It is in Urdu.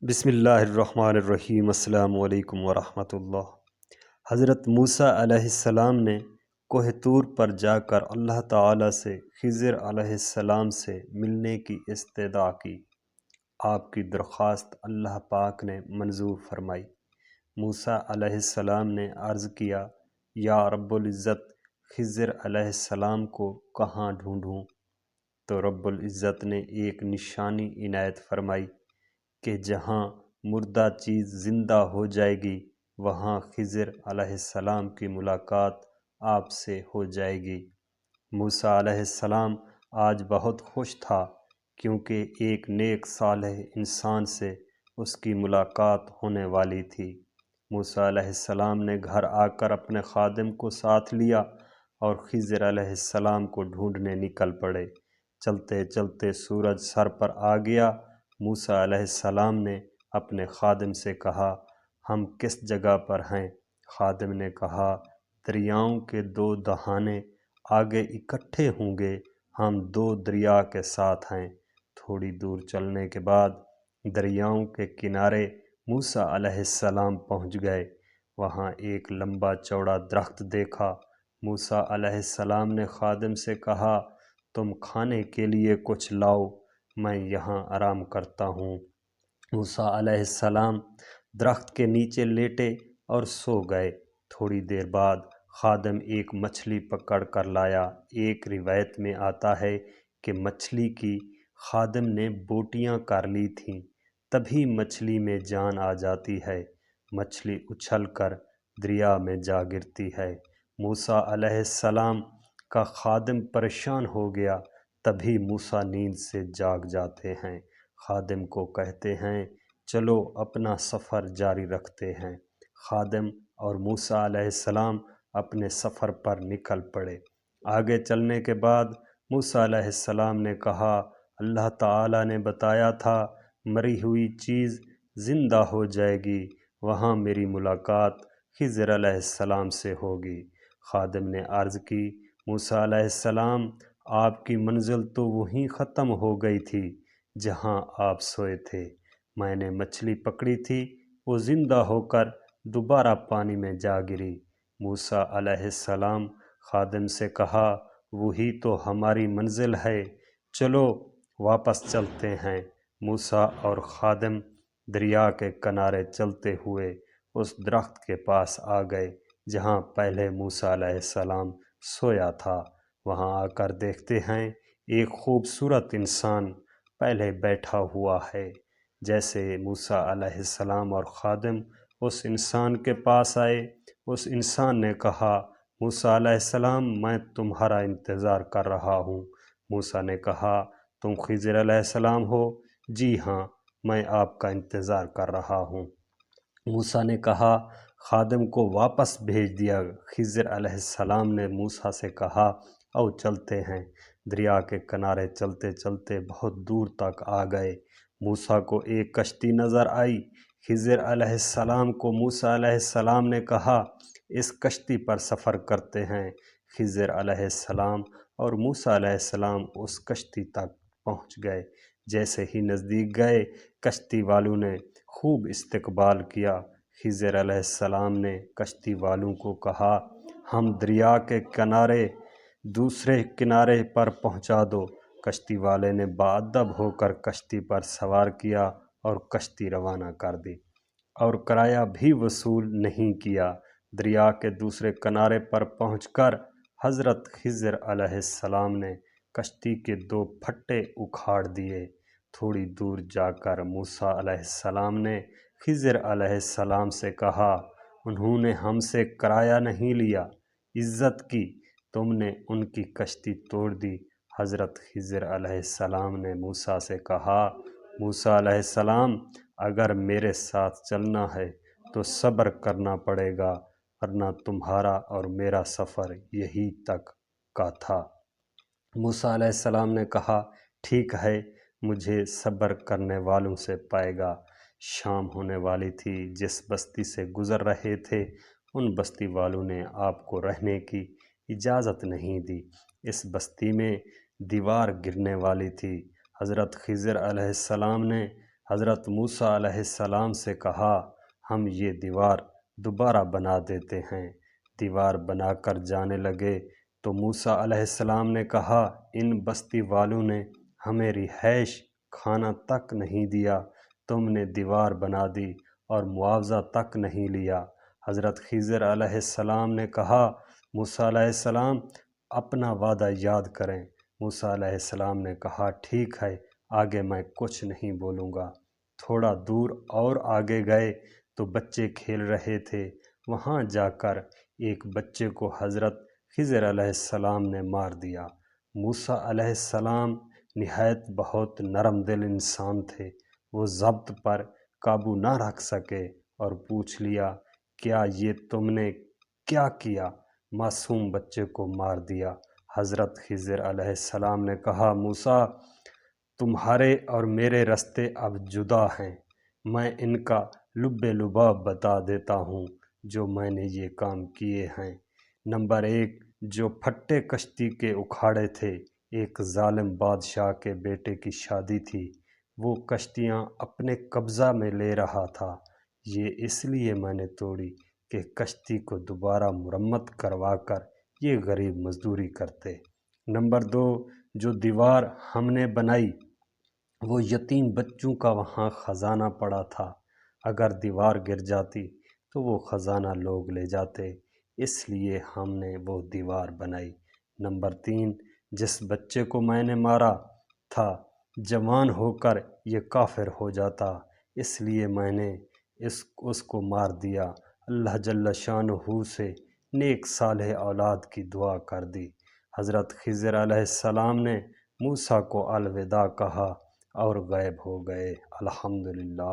بسم اللہ الرحمن الرحیم۔ السلام علیکم ورحمۃ اللہ۔ حضرت موسیٰ علیہ السلام نے کوہ طور پر جا کر اللہ تعالیٰ سے خضر علیہ السلام سے ملنے کی استدعا کی۔ آپ کی درخواست اللہ پاک نے منظور فرمائی۔ موسیٰ علیہ السلام نے عرض کیا، یا رب العزت، خضر علیہ السلام کو کہاں ڈھونڈوں؟ تو رب العزت نے ایک نشانی عنایت فرمائی کہ جہاں مردہ چیز زندہ ہو جائے گی وہاں خضر علیہ السلام کی ملاقات آپ سے ہو جائے گی۔ موسیٰ علیہ السلام آج بہت خوش تھا کیونکہ ایک نیک صالح انسان سے اس کی ملاقات ہونے والی تھی۔ موسیٰ علیہ السلام نے گھر آ کر اپنے خادم کو ساتھ لیا اور خضر علیہ السلام کو ڈھونڈنے نکل پڑے۔ چلتے چلتے سورج سر پر آ گیا۔ موسیٰ علیہ السلام نے اپنے خادم سے کہا، ہم کس جگہ پر ہیں؟ خادم نے کہا، دریاؤں کے دو دہانے آگے اکٹھے ہوں گے، ہم دو دریا کے ساتھ ہیں۔ تھوڑی دور چلنے کے بعد دریاؤں کے کنارے موسیٰ علیہ السلام پہنچ گئے۔ وہاں ایک لمبا چوڑا درخت دیکھا۔ موسیٰ علیہ السلام نے خادم سے کہا، تم کھانے کے لیے کچھ لاؤ، میں یہاں آرام کرتا ہوں۔ موسیٰ علیہ السلام درخت کے نیچے لیٹے اور سو گئے۔ تھوڑی دیر بعد خادم ایک مچھلی پکڑ کر لایا۔ ایک روایت میں آتا ہے کہ مچھلی کی خادم نے بوٹیاں کر لی تھیں، تبھی مچھلی میں جان آ جاتی ہے۔ مچھلی اچھل کر دریا میں جا گرتی ہے۔ موسیٰ علیہ السلام کا خادم پریشان ہو گیا، تبھی موسیٰ نیند سے جاگ جاتے ہیں۔ خادم کو کہتے ہیں، چلو اپنا سفر جاری رکھتے ہیں۔ خادم اور موسیٰ علیہ السلام اپنے سفر پر نکل پڑے۔ آگے چلنے کے بعد موسیٰ علیہ السلام نے کہا، اللہ تعالیٰ نے بتایا تھا مری ہوئی چیز زندہ ہو جائے گی، وہاں میری ملاقات خضر علیہ السلام سے ہوگی۔ خادم نے عرض کی، موسیٰ علیہ السلام، آپ کی منزل تو وہیں ختم ہو گئی تھی جہاں آپ سوئے تھے۔ میں نے مچھلی پکڑی تھی، وہ زندہ ہو کر دوبارہ پانی میں جا گری۔ موسیٰ علیہ السلام خادم سے کہا، وہی تو ہماری منزل ہے، چلو واپس چلتے ہیں۔ موسیٰ اور خادم دریا کے کنارے چلتے ہوئے اس درخت کے پاس آ گئے جہاں پہلے موسیٰ علیہ السلام سویا تھا۔ وہاں آ کر دیکھتے ہیں ایک خوبصورت انسان پہلے بیٹھا ہوا ہے۔ جیسے موسیٰ علیہ السلام اور خادم اس انسان کے پاس آئے، اس انسان نے کہا، موسیٰ علیہ السلام، میں تمہارا انتظار کر رہا ہوں۔ موسیٰ نے کہا، تم خضر علیہ السلام ہو؟ جی ہاں، میں آپ کا انتظار کر رہا ہوں۔ موسیٰ نے کہا، خادم کو واپس بھیج دیا۔ خضر علیہ السلام نے موسیٰ سے کہا، او چلتے ہیں۔ دریا کے کنارے چلتے چلتے بہت دور تک آ گئے۔ موسیٰ کو ایک کشتی نظر آئی۔ خضر علیہ السلام کو موسیٰ علیہ السلام نے کہا، اس کشتی پر سفر کرتے ہیں۔ خضر علیہ السلام اور موسیٰ علیہ السلام اس کشتی تک پہنچ گئے۔ جیسے ہی نزدیک گئے، کشتی والوں نے خوب استقبال کیا۔ خضر علیہ السلام نے کشتی والوں کو کہا، ہم دریا کے کنارے دوسرے کنارے پر پہنچا دو۔ کشتی والے نے باادب ہو کر کشتی پر سوار کیا اور کشتی روانہ کر دی، اور کرایہ بھی وصول نہیں کیا۔ دریا کے دوسرے کنارے پر پہنچ کر حضرت خضر علیہ السلام نے کشتی کے دو پھٹے اکھاڑ دیے۔ تھوڑی دور جا کر موسیٰ علیہ السلام نے خضر علیہ السلام سے کہا، انہوں نے ہم سے کرایہ نہیں لیا، عزت کی، تم نے ان کی کشتی توڑ دی۔ حضرت خضر علیہ السلام نے موسیٰ سے کہا، موسیٰ علیہ السلام، اگر میرے ساتھ چلنا ہے تو صبر کرنا پڑے گا، ورنہ تمہارا اور میرا سفر یہی تک کا تھا۔ موسیٰ علیہ السلام نے کہا، ٹھیک ہے، مجھے صبر کرنے والوں سے پائے گا۔ شام ہونے والی تھی۔ جس بستی سے گزر رہے تھے ان بستی والوں نے آپ کو رہنے کی اجازت نہیں دی۔ اس بستی میں دیوار گرنے والی تھی۔ حضرت خضر علیہ السلام نے حضرت موسیٰ علیہ السلام سے کہا ہم یہ دیوار دوبارہ بنا دیتے ہیں۔ دیوار بنا کر جانے لگے تو موسیٰ علیہ السلام نے کہا ان بستی والوں نے ہمیں رہائش کھانا تک نہیں دیا، تم نے دیوار بنا دی اور معاوضہ تک نہیں لیا۔ حضرت خضر علیہ السلام نے کہا موسیٰ علیہ السلام اپنا وعدہ یاد کریں۔ موسیٰ علیہ السلام نے کہا ٹھیک ہے، آگے میں کچھ نہیں بولوں گا۔ تھوڑا دور اور آگے گئے تو بچے کھیل رہے تھے، وہاں جا کر ایک بچے کو حضرت خضر علیہ السلام نے مار دیا۔ موسیٰ علیہ السلام نہایت بہت نرم دل انسان تھے، وہ ضبط پر قابو نہ رکھ سکے اور پوچھ لیا کیا یہ تم نے کیا کیا؟ معصوم بچے کو مار دیا۔ حضرت خضر علیہ السلام نے کہا موسیٰ تمہارے اور میرے راستے اب جدا ہیں، میں ان کا لب لباب بتا دیتا ہوں جو میں نے یہ کام کیے ہیں۔ نمبر 1، جو پھٹے کشتی کے اکھاڑے تھے، ایک ظالم بادشاہ کے بیٹے کی شادی تھی، وہ کشتیاں اپنے قبضہ میں لے رہا تھا، یہ اس لیے میں نے توڑی کہ کشتی کو دوبارہ مرمت کروا کر یہ غریب مزدوری کرتے۔ نمبر 2، جو دیوار ہم نے بنائی وہ یتیم بچوں کا وہاں خزانہ پڑا تھا، اگر دیوار گر جاتی تو وہ خزانہ لوگ لے جاتے، اس لیے ہم نے وہ دیوار بنائی۔ نمبر 3، جس بچے کو میں نے مارا تھا جوان ہو کر یہ کافر ہو جاتا، اس لیے میں نے اس کو مار دیا۔ اللہ جل شانہ سے نیک صالح اولاد کی دعا کر دی۔ حضرت خضر علیہ السلام نے موسیٰ کو الوداع کہا اور غائب ہو گئے۔ الحمدللہ۔